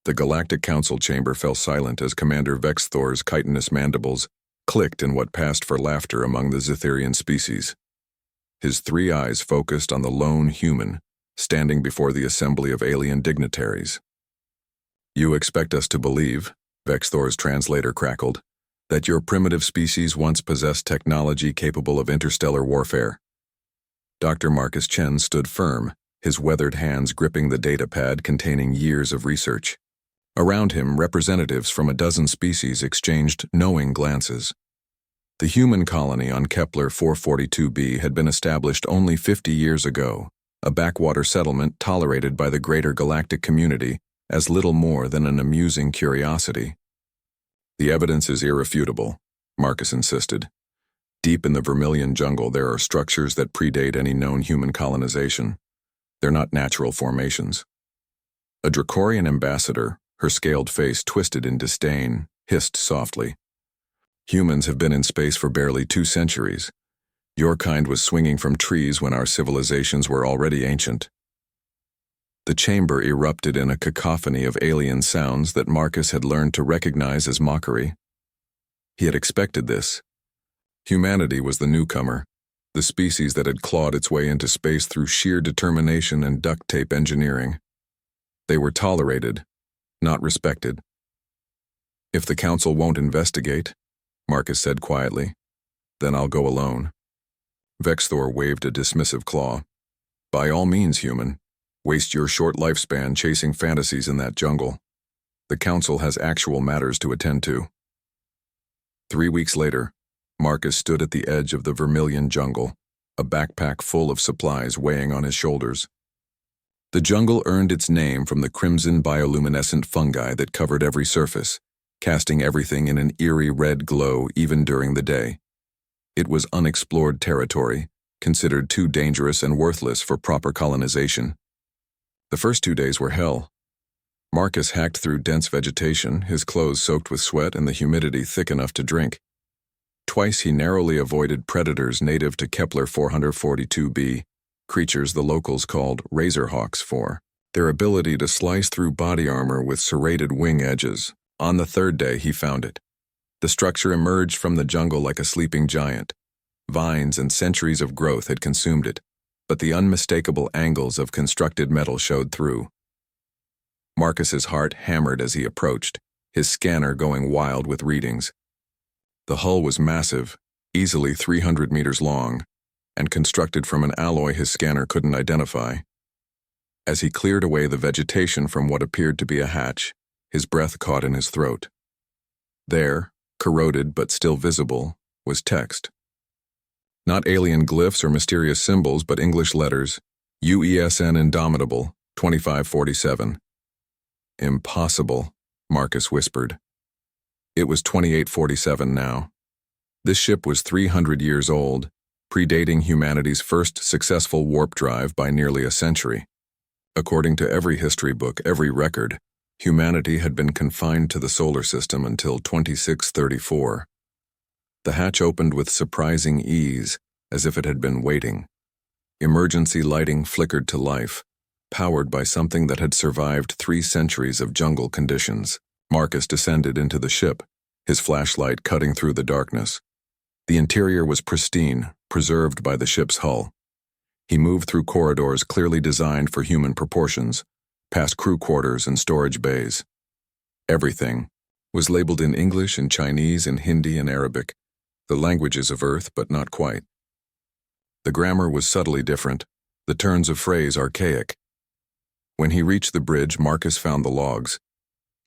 The Galactic Council chamber fell silent as Commander Vex Thor's chitinous mandibles clicked in what passed for laughter among the Zitherian species. His three eyes focused on the lone human standing before the assembly of alien dignitaries. "You expect us to believe," Vex Thor's translator crackled, "that your primitive species once possessed technology capable of interstellar warfare?" Dr. Marcus Chen stood firm, his weathered hands gripping the datapad containing years of research. Around him, representatives from a dozen species exchanged knowing glances. The human colony on Kepler 442b had been established only 50 years ago, a backwater settlement tolerated by the greater galactic community as little more than an amusing curiosity. "The evidence is irrefutable," Marcus insisted. "Deep in the Vermilion jungle there are structures that predate any known human colonization. They're not natural formations." A Dracorian ambassador, her scaled face twisted in disdain, hissed softly. "Humans have been in space for barely 2 centuries. Your kind was swinging from trees when our civilizations were already ancient." The chamber erupted in a cacophony of alien sounds that Marcus had learned to recognize as mockery. He had expected this. Humanity was the newcomer, the species that had clawed its way into space through sheer determination and duct tape engineering. They were tolerated, not respected. "If the council won't investigate," Marcus said quietly, "then I'll go alone." Vex Thor waved a dismissive claw. "By all means, human. Waste your short lifespan chasing fantasies in that jungle. The council has actual matters to attend to." 3 weeks later, Marcus stood at the edge of the Vermilion jungle, a backpack full of supplies weighing on his shoulders. The jungle earned its name from the crimson bioluminescent fungi that covered every surface, casting everything in an eerie red glow even during the day. It was unexplored territory, considered too dangerous and worthless for proper colonization. The first 2 days were hell. Marcus hacked through dense vegetation, his clothes soaked with sweat and the humidity thick enough to drink. Twice he narrowly avoided predators native to Kepler 442b, creatures the locals called razorhawks for their ability to slice through body armor with serrated wing edges. On the 3rd day he found it. The structure emerged from the jungle like a sleeping giant. Vines and centuries of growth had consumed it, but the unmistakable angles of constructed metal showed through. Marcus's heart hammered as he approached, his scanner going wild with readings. The hull was massive, easily 300 meters long, and constructed from an alloy his scanner couldn't identify. As he cleared away the vegetation from what appeared to be a hatch, his breath caught in his throat. There, corroded but still visible, was text. Not alien glyphs or mysterious symbols, but English letters, UESN Indomitable, 2547. "Impossible," Marcus whispered. It was 2847 now. This ship was 300 years old, predating humanity's first successful warp drive by nearly a century. According to every history book, every record, humanity had been confined to the solar system until 2634. The hatch opened with surprising ease, as if it had been waiting. Emergency lighting flickered to life, powered by something that had survived 3 centuries of jungle conditions. Marcus descended into the ship, his flashlight cutting through the darkness. The interior was pristine, preserved by the ship's hull. He moved through corridors clearly designed for human proportions, past crew quarters and storage bays. Everything was labeled in English and Chinese and Hindi and Arabic, the languages of Earth, but not quite. The grammar was subtly different, the turns of phrase archaic. When he reached the bridge, Marcus found the logs.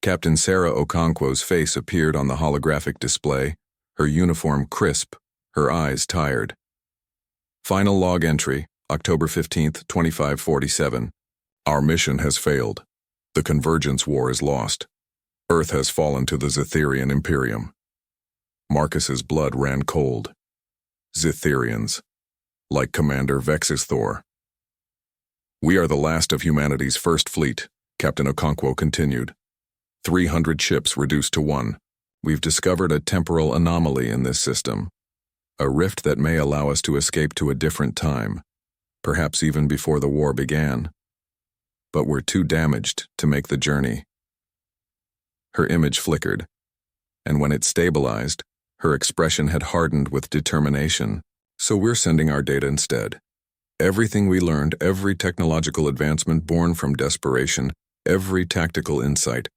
Captain Sarah Okonkwo's face appeared on the holographic display, her uniform crisp, her eyes tired. Final log entry, October 15th, 2547. Our mission has failed. The Convergence War is lost. Earth has fallen to the Zitherian Imperium. Marcus's blood ran cold. Zitherians, like Commander Vexus Thor. We are the last of humanity's first fleet, Captain Okonkwo continued. 300 ships reduced to 1. We've discovered a temporal anomaly in this system, a rift that may allow us to escape to a different time, perhaps even before the war began. But we're too damaged to make the journey. Her image flickered, and when it stabilized, her expression had hardened with determination. So we're sending our data instead. Everything we learned, every technological advancement born from desperation, every tactical insight.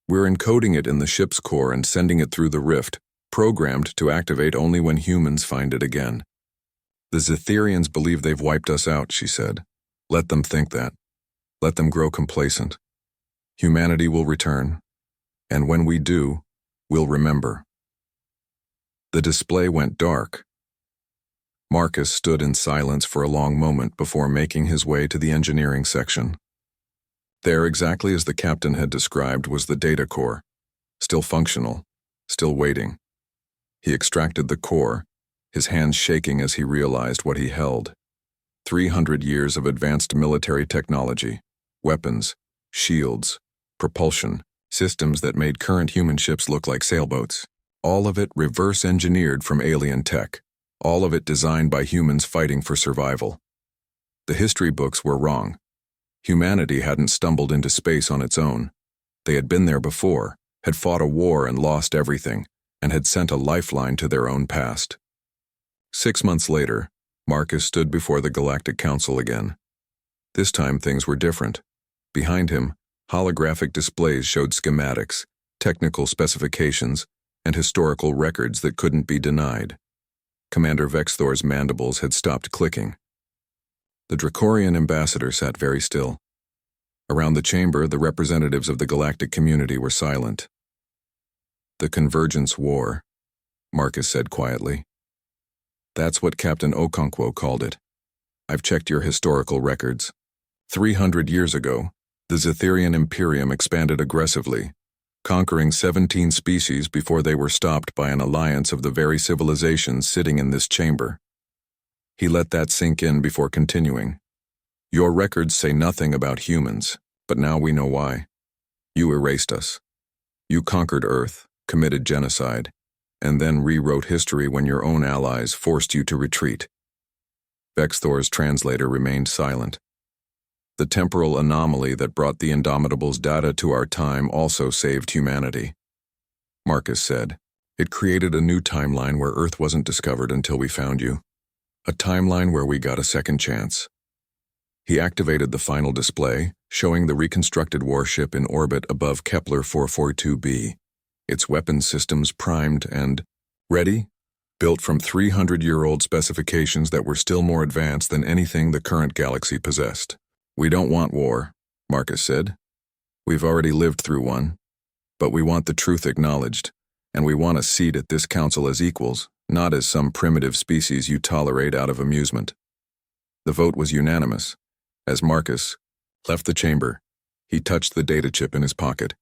We're encoding it in the ship's core and sending it through the rift, programmed to activate only when humans find it again. The Zetherians believe they've wiped us out, she said. Let them think that. Let them grow complacent. Humanity will return, and when we do, we'll remember. The display went dark. Marcus stood in silence for a long moment before making his way to the engineering section. There, exactly as the captain had described, was the data core, still functional, still waiting. He extracted the core, his hands shaking as he realized what he held. 300 years of advanced military technology, weapons, shields, propulsion, systems that made current human ships look like sailboats. All of it reverse-engineered from alien tech, all of it designed by humans fighting for survival. The history books were wrong. Humanity hadn't stumbled into space on its own. They had been there before, had fought a war and lost everything, and had sent a lifeline to their own past. 6 months later, Marcus stood before the Galactic Council again. This time things were different. Behind him, holographic displays showed schematics, technical specifications, and historical records that couldn't be denied. Commander Vexthor's mandibles had stopped clicking. The Dracorian ambassador sat very still. Around the chamber, the representatives of the galactic community were silent. The Convergence War, Marcus said quietly. That's what Captain Okonkwo called it. I've checked your historical records. 300 years ago, the Zetherian Imperium expanded aggressively, conquering 17 species before they were stopped by an alliance of the very civilizations sitting in this chamber. He let that sink in before continuing. Your records say nothing about humans, but now we know why. You erased us. You conquered Earth, committed genocide, and then rewrote history when your own allies forced you to retreat. Vexthor's translator remained silent. The temporal anomaly that brought the Indomitable's data to our time also saved humanity. Marcus said, it created a new timeline where Earth wasn't discovered until we found you. A timeline where we got a second chance. He activated the final display, showing the reconstructed warship in orbit above Kepler 442b, its weapons systems primed and ready, built from 300-year-old specifications that were still more advanced than anything the current galaxy possessed. We don't want war, Marcus said. We've already lived through one, but we want the truth acknowledged, and we want a seat at this council as equals, not as some primitive species you tolerate out of amusement. The vote was unanimous. As Marcus left the chamber, he touched the data chip in his pocket,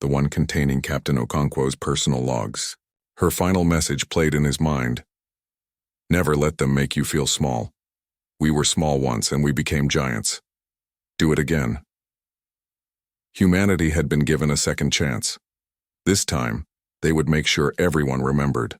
the one containing Captain Okonkwo's personal logs. Her final message played in his mind. Never let them make you feel small. We were small once and we became giants. Do it again. Humanity had been given a second chance. This time, they would make sure everyone remembered.